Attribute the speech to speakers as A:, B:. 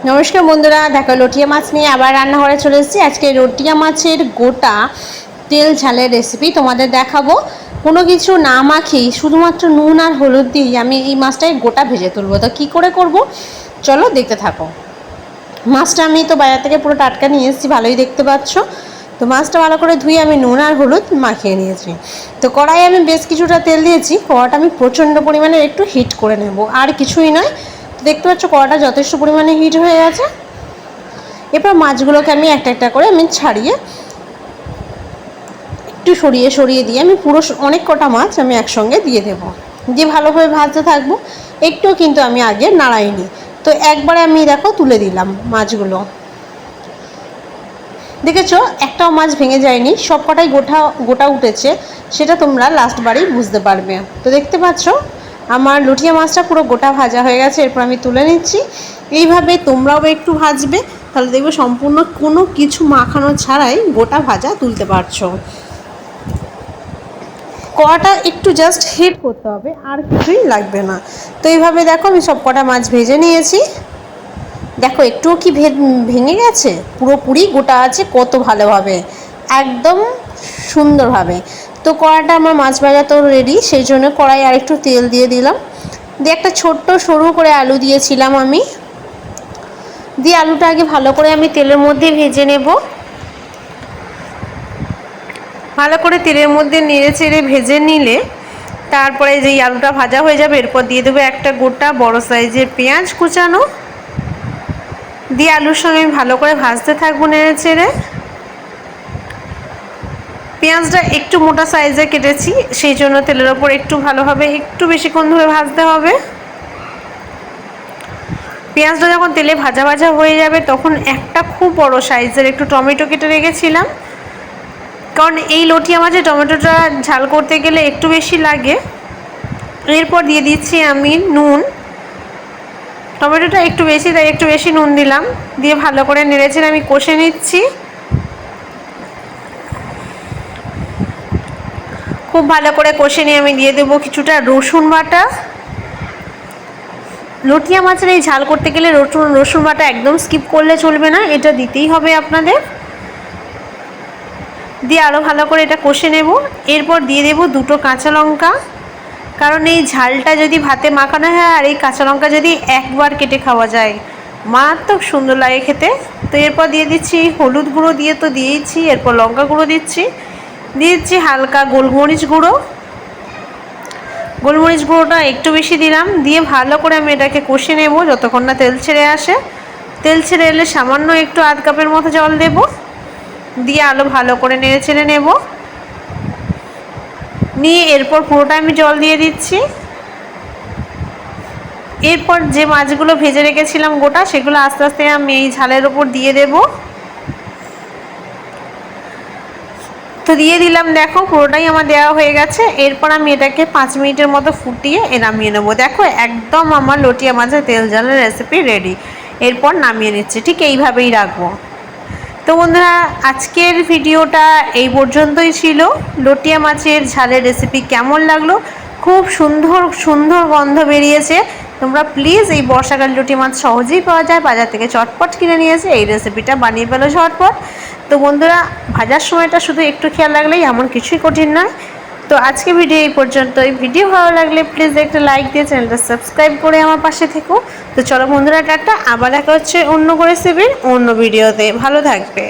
A: নমস্কার বন্ধুরা, দেখো লটিয়া মাছ নিয়ে আবার রান্নাঘরে চলে এসেছি। আজকে লটিয়া মাছের গোটা তেল ঝালের রেসিপি তোমাদের দেখাবো। কোনো কিছু না মাখিয়ে শুধুমাত্র নুন আর হলুদ দিয়ে আমি এই মাছটাকে গোটা ভেজে তুলবো। তো কী করে করব চলো দেখতে থাকো। মাছটা আমি তো বাজার থেকে পুরো টাটকা নিয়ে এসেছি, ভালোই দেখতে পাচ্ছ। তো মাছটা ভালো করে ধুয়ে আমি নুন আর হলুদ মাখিয়ে নিয়েছি। তো কড়াইয়ে আমি বেশ কিছুটা তেল দিয়েছি। কড়াটা আমি প্রচণ্ড পরিমাণে একটু হিট করে নেব, আর কিছুই নয়। দেখতে পাচ্ছ কড়াটা যথেষ্ট পরিমাণে হিট হয়ে গেছে। এরপর মাছগুলোকে আমি একটা একটা করে আমি ছাড়িয়ে একটু সরিয়ে দিয়ে আমি পুরো অনেক কটা মাছ আমি একসঙ্গে দিয়ে দেবো, দিয়ে ভালোভাবে ভাজতে থাকবো। একটুও কিন্তু আমি আগে নাড়াইনি। তো একবারে আমি দেখো তুলে দিলাম মাছগুলো। দেখেছো একটাও মাছ ভেঙে যায়নি, সব কটাই গোটা গোটা উঠেছে। সেটা তোমরা লাস্ট বারেই বুঝতে পারবে। তো দেখতে পাচ্ছ আমার লটিয়া মাছটা পুরো গোটা ভাজা হয়ে গেছে। এরপর আমি তুলে নিচ্ছি। এইভাবে তোমরাও একটু ভাজবে, তাহলে দেখবে সম্পূর্ণ কোনো কিছু মাখানো ছাড়াই গোটা ভাজা তুলতে পারছো। কড়াটা একটু জাস্ট হিট করতে হবে, আর কিছুই লাগবে না। তো এইভাবে দেখো আমি সব কটা মাছ ভেজে নিয়েছি। দেখো একটুও কি ভেঙে গেছে, পুরোপুরি গোটা আছে কত ভালোভাবে, একদম সুন্দরভাবে। তো কড়াটা আমার মাছ ভাজা তো রেডি, সেই জন্য কড়াই আর একটু তেল দিয়ে দিলাম। দিয়ে একটা ছোট্ট সরু করে আলু দিয়েছিলাম আমি, দিয়ে আলুটা আগে ভালো করে আমি তেলের মধ্যে ভেজে নেব। ভালো করে তেলের মধ্যে নেড়ে চেড়ে ভেজে নিলে তারপরে যেই আলুটা ভাজা হয়ে যাবে, এরপর দিয়ে দেবো একটা গোটা বড় সাইজের পেঁয়াজ কুচানো, দিয়ে আলুর সঙ্গে আমি ভালো করে ভাজতে থাকবো নেড়ে চেড়ে। পেঁয়াজটা একটু মোটা সাইজে কেটেছি, সেই জন্য তেলের ওপর একটু ভালোভাবে একটু বেশিক্ষণ ধরে ভাজতে হবে। পেঁয়াজটা যখন তেলে ভাজা ভাজা হয়ে যাবে, তখন একটা খুব বড় সাইজের একটু টমেটো কেটে রেখেছিলাম, কারণ এই লটিয়া মাছে টমেটোটা ঝাল করতে গেলে একটু বেশি লাগে। এরপর দিয়ে দিচ্ছি আমি নুন। টমেটোটা একটু বেশি, তাই একটু বেশি নুন দিলাম। দিয়ে ভালো করে নেড়েচেড়ে আমি কষে নিচ্ছি। খুব ভালো করে কষে নিয়ে আমি দিয়ে দেবো কিছুটা রসুন বাটা। লটিয়া মাছের এই ঝাল করতে গেলে রসুন বাটা একদম স্কিপ করলে চলবে না, এটা দিতেই হবে আপনাদের। দিয়ে আরও ভালো করে এটা কষে নেব। এরপর দিয়ে দেবো দুটো কাঁচা লঙ্কা, কারণ এই ঝালটা যদি ভাতে মাখানো হয় আর এই কাঁচা লঙ্কা যদি একবার কেটে খাওয়া যায়, মারাত্মক সুন্দর লাগে খেতে। তো এরপর দিয়ে দিচ্ছি হলুদ গুঁড়ো, দিয়ে তো দিয়েছি। এরপর লঙ্কা গুঁড়ো দিচ্ছি হালকা গোলমরিচ গুঁড়ো। গোলমরিচ গুঁড়োটা একটু বেশি দিলাম। দিয়ে ভালো করে আমি এটাকে কষে নেব যতক্ষণ না তেল ছেড়ে আসে। তেল ছেড়ে এলে সামান্য একটু আধ কাপের মতো জল দেব, দিয়ে আলু ভালো করে নেড়ে ছেড়ে নেব। নিয়ে এরপর পুরোটা আমি জল দিয়ে দিচ্ছি। এরপর যে মাছগুলো ভেজে রেখেছিলাম গোটা, সেগুলো আস্তে আস্তে আমি এই ঝালের ওপর দিয়ে দেব। তো দিয়ে দিলাম, দেখো পুরোটাই আমার দেওয়া হয়ে গেছে। এরপর আমি এটাকে 5 মিনিটের মতো ফুটিয়ে নামিয়ে নেবো। দেখো একদম আমার লটিয়া মাছের তেল ঝালের রেসিপি রেডি। এরপর নামিয়ে নিচ্ছি, ঠিক এইভাবেই রাখবো। তো বন্ধুরা, আজকের ভিডিওটা এই পর্যন্তই ছিল। লটিয়া মাছের ঝালের রেসিপি কেমন লাগলো? খুব সুন্দর সুন্দর গন্ধ বেরিয়েছে। তোমরা প্লিজ, এই বর্ষাকাল লটিয়া মাছ সহজেই পাওয়া যায়, বাজার থেকে চটপট কিনে নিয়ে এসে এই রেসিপিটা বানিয়ে ফেলো ঝটপট। তো বন্ধুরা, ভাজার সময়টা শুধু একটু খেয়াল রাখলেই, এমন কিছুই কঠিন নয়। তো আজকে ভিডিও এই পর্যন্তই। ভিডিও ভালো লাগলে প্লিজ একটা লাইক দিয়ে চ্যানেলটা সাবস্ক্রাইব করে আমার পাশে থেকো। তো চলো বন্ধুরা, টাটা। আবার দেখা হচ্ছে অন্য রেসিপির অন্য ভিডিওতে। ভালো থাকবে।